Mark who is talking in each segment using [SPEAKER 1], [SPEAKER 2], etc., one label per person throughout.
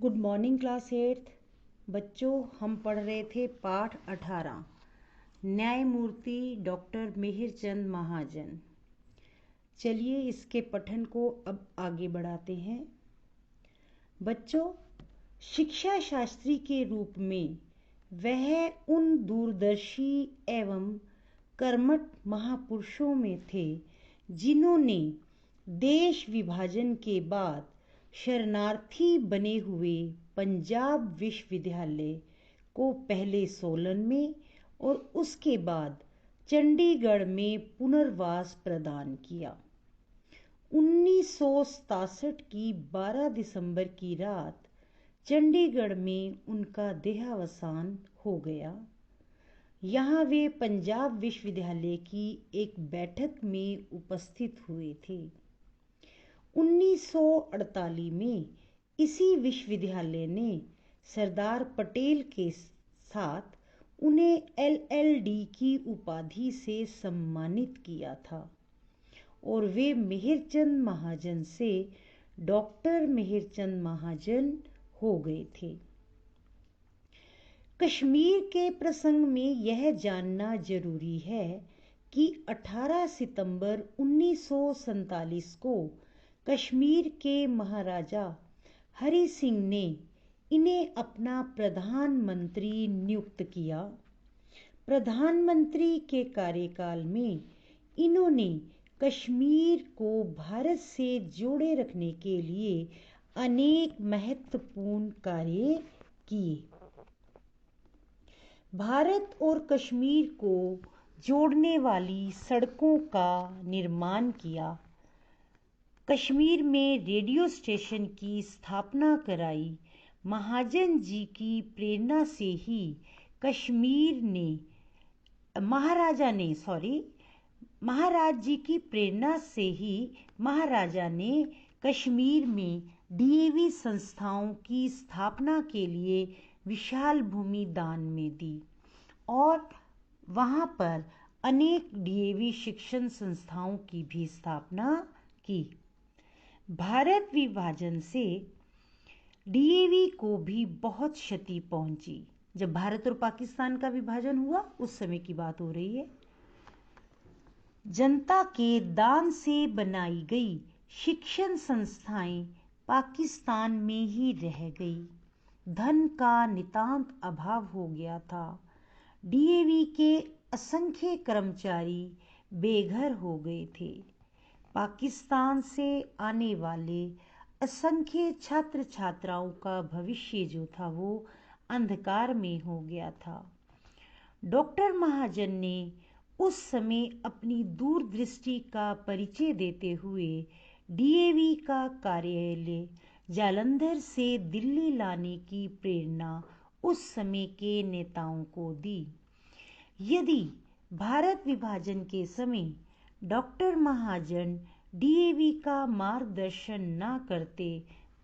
[SPEAKER 1] Good morning class 8। बच्चों, हम पढ़ रहे थे पाठ 18 न्यायमूर्ति डॉक्टर मिहिरचंद महाजन। चलिए इसके पठन को अब आगे बढ़ाते हैं। बच्चों, शिक्षा शास्त्री के रूप में वह उन दूरदर्शी एवं कर्मठ महापुरुषों में थे जिन्होंने देश विभाजन के बाद शरणार्थी बने हुए पंजाब विश्वविद्यालय को पहले सोलन में और उसके बाद चंडीगढ़ में पुनर्वास प्रदान किया। 1967 की 12 दिसंबर की रात चंडीगढ़ में उनका देहावसान हो गया। यहाँ वे पंजाब विश्वविद्यालय की एक बैठक में उपस्थित हुए थे। 1948 में इसी विश्वविद्यालय ने सरदार पटेल के साथ उन्हें LLD की उपाधि से सम्मानित किया था और वे मिहिरचंद महाजन से डॉक्टर मिहिरचंद महाजन हो गए थे। कश्मीर के प्रसंग में यह जानना जरूरी है कि 18 सितंबर 1947 को कश्मीर के महाराजा हरि सिंह ने इन्हें अपना प्रधानमंत्री नियुक्त किया। प्रधानमंत्री के कार्यकाल में इन्होंने कश्मीर को भारत से जोड़े रखने के लिए अनेक महत्वपूर्ण कार्य किए। भारत और कश्मीर को जोड़ने वाली सड़कों का निर्माण किया। कश्मीर में रेडियो स्टेशन की स्थापना कराई। महाजन जी की प्रेरणा से ही महाराज जी की प्रेरणा से ही महाराजा ने कश्मीर में DAV संस्थाओं की स्थापना के लिए विशाल भूमि दान में दी और वहां पर अनेक DAV शिक्षण संस्थाओं की भी स्थापना की। भारत विभाजन से DAV को भी बहुत क्षति पहुंची। जब भारत और पाकिस्तान का विभाजन हुआ उस समय की बात हो रही है। जनता के दान से बनाई गई शिक्षण संस्थाएं पाकिस्तान में ही रह गई। धन का नितांत अभाव हो गया था। DAV के असंख्य कर्मचारी बेघर हो गए थे। पाकिस्तान से आने वाले असंख्य छात्र छात्राओं का भविष्य जो था वो अंधकार में हो गया था। डॉक्टर महाजन ने उस समय अपनी दूरदृष्टि का परिचय देते हुए DAV का कार्यालय जालंधर से दिल्ली लाने की प्रेरणा उस समय के नेताओं को दी। यदि भारत विभाजन के समय डॉक्टर महाजन DAV का मार्गदर्शन ना करते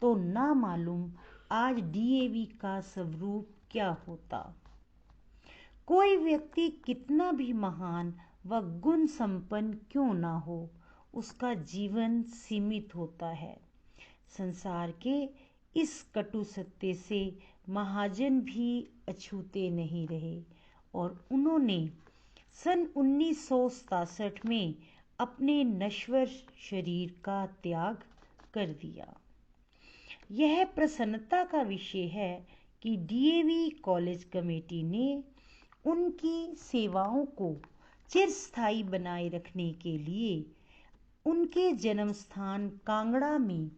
[SPEAKER 1] तो ना मालूम आज DAV का स्वरूप क्या होता। कोई व्यक्ति कितना भी महान व गुण संपन्न क्यों ना हो, उसका जीवन सीमित होता है। संसार के इस कटु सत्य से महाजन भी अछूते नहीं रहे और उन्होंने सन 1967 में अपने नश्वर शरीर का त्याग कर दिया। यह प्रसन्नता का विषय है कि DAV कॉलेज कमेटी ने उनकी सेवाओं को चिरस्थायी बनाए रखने के लिए उनके जन्म स्थान कांगड़ा में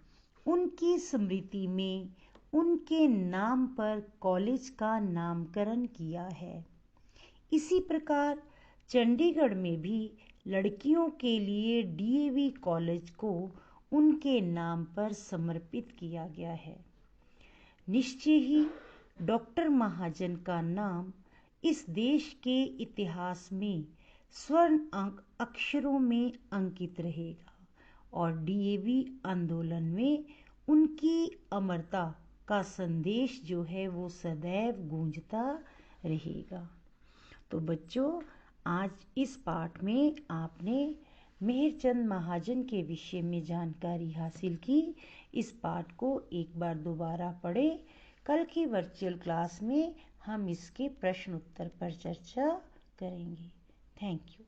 [SPEAKER 1] उनकी स्मृति में उनके नाम पर कॉलेज का नामकरण किया है। इसी प्रकार चंडीगढ़ में भी लड़कियों के लिए DAV कॉलेज को उनके नाम पर समर्पित किया गया है। निश्चय ही डॉक्टर महाजन का नाम इस देश के इतिहास में स्वर्ण अक्षरों में अंकित रहेगा और DAV आंदोलन में उनकी अमरता का संदेश जो है वो सदैव गूंजता रहेगा। तो बच्चों, आज इस पाठ में आपने मिहिरचंद महाजन के विषय में जानकारी हासिल की। इस पाठ को एक बार दोबारा पढ़ें। कल की वर्चुअल क्लास में हम इसके प्रश्न उत्तर पर चर्चा करेंगे। Thank you.